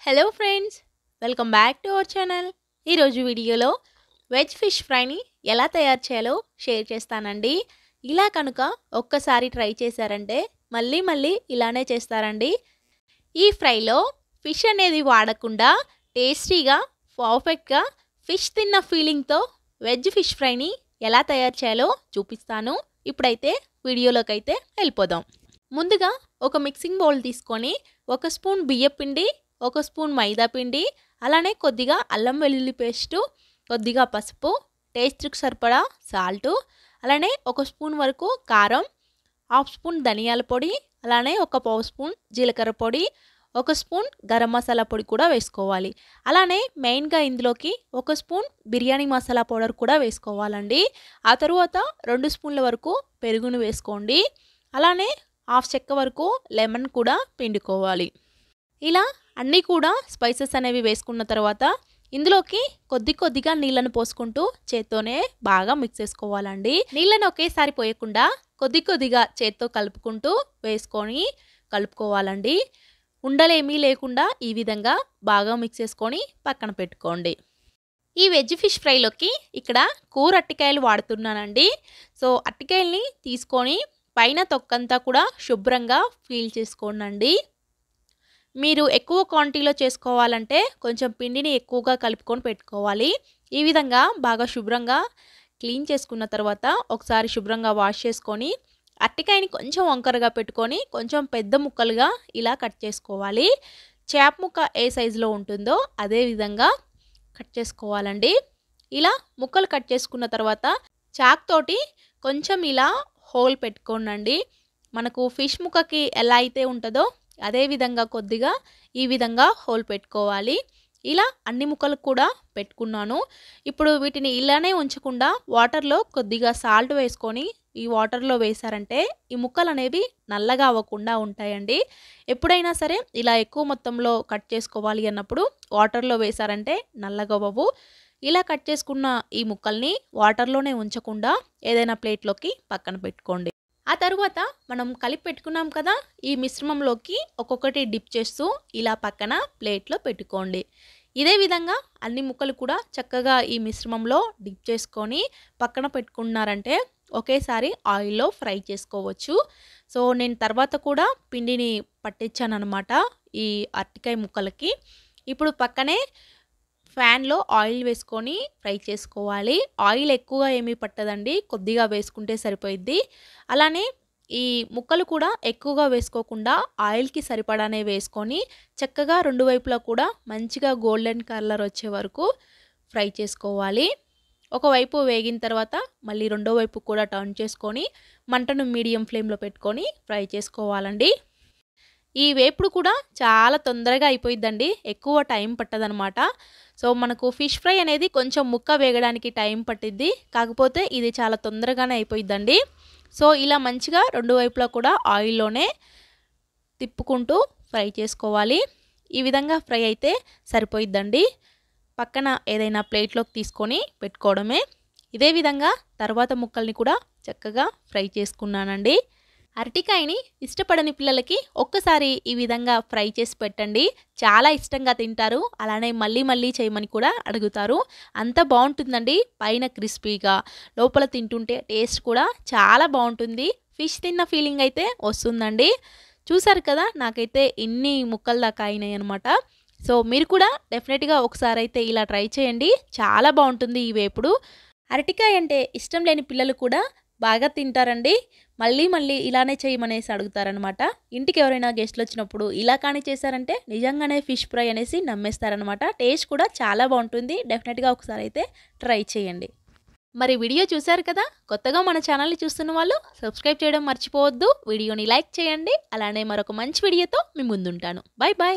Hello friends, welcome back to our channel. ఈరోజు వీడియోలో veg fish ఫ్రైని ఎలా తయారు చేయాలో షేర్ చేస్తానండి. ఇలా కనుక ఒక్కసారి ట్రై చేశారంటే మళ్ళీ మళ్ళీ ఇలానే చేస్తారండి. ఈ ఫ్రైలో ఫిష్ అనేది వాడకుండా టేస్టీగా పర్ఫెక్ట్గా ఫిష్ తిన్న ఫీలింగ్తో వెజ్ ఫిష్ ఫ్రైని ఎలా తయారు చేయాలో చూపిస్తాను. ఇప్పుడైతే వీడియోలోకి అయితే వెళ్ళిపోదాం. ముందుగా ఒక మిక్సింగ్ బౌల్ తీసుకొని 1 స్పూన్ బియ్యపిండి, 1 స్పూన్ మైదా పిండి, అలానే కొద్దిగా అల్లం వెల్లుల్లి పేస్టు, కొద్దిగా పసుపు, టేస్ట్కి సరిపడా సాల్టు, అలానే 1 స్పూన్ వరకు కారం, 1/2 స్పూన్ ధనియాల పొడి, అలానే 1/4 స్పూన్ జీలకర్ర పొడి, 1 స్పూన్ గరం మసాలా పొడి కూడా వేసుకోవాలి. అలానే మెయిన్గా ఇందులోకి 1 స్పూన్ బిర్యానీ మసాలా పౌడర్ కూడా వేసుకోవాలండి. ఆ తరువాత 2 స్పూన్ల వరకు పెరుగును వేసుకోండి. అలానే 1/2 చెక్క వరకు లెమన్ కూడా పిండుకోవాలి. ఇలా అన్నీ కూడా స్పైసెస్ అనేవి వేసుకున్న తర్వాత ఇందులోకి కొద్దిగా నీళ్ళను పోసుకుంటూ చేత్తోనే బాగా మిక్స్ చేసుకోవాలండి. నీళ్ళను ఒకేసారి పోయకుండా కొద్దిగా చేత్తో కలుపుకుంటూ వేసుకొని కలుపుకోవాలండి. ఉండలేమీ లేకుండా ఈ విధంగా బాగా మిక్స్ చేసుకొని పక్కన పెట్టుకోండి. ఈ వెజ్ ఫిష్ ఫ్రైలోకి ఇక్కడ కూర అరటికాయలు వాడుతున్నానండి. సో అరటికాయల్ని తీసుకొని పైన తొక్కంతా కూడా శుభ్రంగా పీల్ చేసుకోండి. మీరు ఎక్కువ క్వాంటిటీలో చేసుకోవాలంటే కొంచెం పిండిని ఎక్కువగా కలుపుకొని పెట్టుకోవాలి. ఈ విధంగా బాగా శుభ్రంగా క్లీన్ చేసుకున్న తర్వాత ఒకసారి శుభ్రంగా వాష్ చేసుకొని అరటికాయని కొంచెం వంకరగా పెట్టుకొని కొంచెం పెద్ద ముక్కలుగా ఇలా కట్ చేసుకోవాలి. చేప ముక్క ఏ సైజులో ఉంటుందో అదే విధంగా కట్ చేసుకోవాలండి. ఇలా ముక్కలు కట్ చేసుకున్న తర్వాత చాక్ తోటి కొంచెం ఇలా హోల్ పెట్టుకోనండి. మనకు ఫిష్ ముక్కకి ఎలా అయితే ఉంటుందో అదే విధంగా కొద్దిగా ఈ విధంగా హోల్ పెట్టుకోవాలి. ఇలా అన్ని ముక్కలకు కూడా పెట్టుకున్నాను. ఇప్పుడు వీటిని ఇలానే ఉంచకుండా వాటర్లో కొద్దిగా సాల్ట్ వేసుకొని ఈ వాటర్లో వేసారంటే ఈ ముక్కలు అనేవి నల్లగా అవ్వకుండా ఉంటాయండి. ఎప్పుడైనా సరే ఇలా ఎక్కువ మొత్తంలో కట్ చేసుకోవాలి అన్నప్పుడు వాటర్లో వేసారంటే నల్లగా అవ్వవు. ఇలా కట్ చేసుకున్న ఈ ముక్కల్ని వాటర్లోనే ఉంచకుండా ఏదైనా ప్లేట్లోకి పక్కన పెట్టుకోండి. ఆ తరువాత మనం కలిపి పెట్టుకున్నాం కదా, ఈ మిశ్రమంలోకి ఒక్కొక్కటి డిప్ చేస్తూ ఇలా పక్కన ప్లేట్లో పెట్టుకోండి. ఇదే విధంగా అన్ని ముక్కలు కూడా చక్కగా ఈ మిశ్రమంలో డిప్ చేసుకొని పక్కన పెట్టుకున్నారంటే ఒకేసారి ఆయిల్లో ఫ్రై చేసుకోవచ్చు. సో నేను తర్వాత కూడా పిండిని పట్టించాను అనమాట ఈ అరటికాయ ముక్కలకి. ఇప్పుడు పక్కనే ఫ్యాన్లో ఆయిల్ వేసుకొని ఫ్రై చేసుకోవాలి. ఆయిల్ ఎక్కువగా ఏమీ పట్టదండి, కొద్దిగా వేసుకుంటే సరిపోయిద్ది. అలానే ఈ ముక్కలు కూడా ఎక్కువగా వేసుకోకుండా ఆయిల్కి సరిపడానే వేసుకొని చక్కగా రెండు వైపులా కూడా మంచిగా గోల్డెన్ కలర్ వచ్చే వరకు ఫ్రై చేసుకోవాలి. ఒకవైపు వేగిన తర్వాత మళ్ళీ రెండో వైపు కూడా టర్న్ చేసుకొని మంటను మీడియం ఫ్లేమ్లో పెట్టుకొని ఫ్రై చేసుకోవాలండి. ఈ వేపుడు కూడా చాలా తొందరగా అయిపోయిద్దండి, ఎక్కువ టైం పట్టదనమాట. సో మనకు ఫిష్ ఫ్రై అనేది కొంచెం ముక్క వేగడానికి టైం పట్టిద్ది, కాకపోతే ఇది చాలా తొందరగానే అయిపోయిద్దండి. సో ఇలా మంచిగా రెండు వైపులా కూడా ఆయిల్లోనే తిప్పుకుంటూ ఫ్రై చేసుకోవాలి. ఈ విధంగా ఫ్రై అయితే సరిపోయిద్దండి. పక్కన ఏదైనా ప్లేట్లోకి తీసుకొని పెట్టుకోవడమే. ఇదే విధంగా తర్వాత ముక్కల్ని కూడా చక్కగా ఫ్రై చేసుకున్నానండి. అరటికాయని ఇష్టపడని పిల్లలకి ఒక్కసారి ఈ విధంగా ఫ్రై చేసి పెట్టండి, చాలా ఇష్టంగా తింటారు. అలానే మళ్ళీ మళ్ళీ చేయమని కూడా అడుగుతారు. అంత బాగుంటుందండి. పైన క్రిస్పీగా, లోపల తింటుంటే టేస్ట్ కూడా చాలా బాగుంటుంది. ఫిష్ తిన్న ఫీలింగ్ అయితే వస్తుందండి. చూసారు కదా, నాకైతే ఇన్ని ముక్కల దాకా అయినాయి అనమాట. సో మీరు కూడా డెఫినెట్గా ఒకసారి అయితే ఇలా ట్రై చేయండి, చాలా బాగుంటుంది ఈ వేపుడు. అరటికాయ అంటే ఇష్టం లేని పిల్లలు కూడా బాగా తింటారండి. మళ్ళీ మళ్ళీ ఇలానే చేయమనేసి అడుగుతారనమాట. ఇంటికి ఎవరైనా గెస్ట్లు వచ్చినప్పుడు ఇలా కానీ చేశారంటే నిజంగానే ఫిష్ ఫ్రై అనేసి నమ్మేస్తారనమాట. టేస్ట్ కూడా చాలా బాగుంటుంది. డెఫినెట్గా ఒకసారి అయితే ట్రై చేయండి. మరి వీడియో చూశారు కదా, కొత్తగా మన ఛానల్ని చూస్తున్న వాళ్ళు సబ్స్క్రైబ్ చేయడం మర్చిపోవద్దు. వీడియోని లైక్ చేయండి. అలానే మరొక మంచి వీడియోతో మీ ముందుంటాను. Bye bye.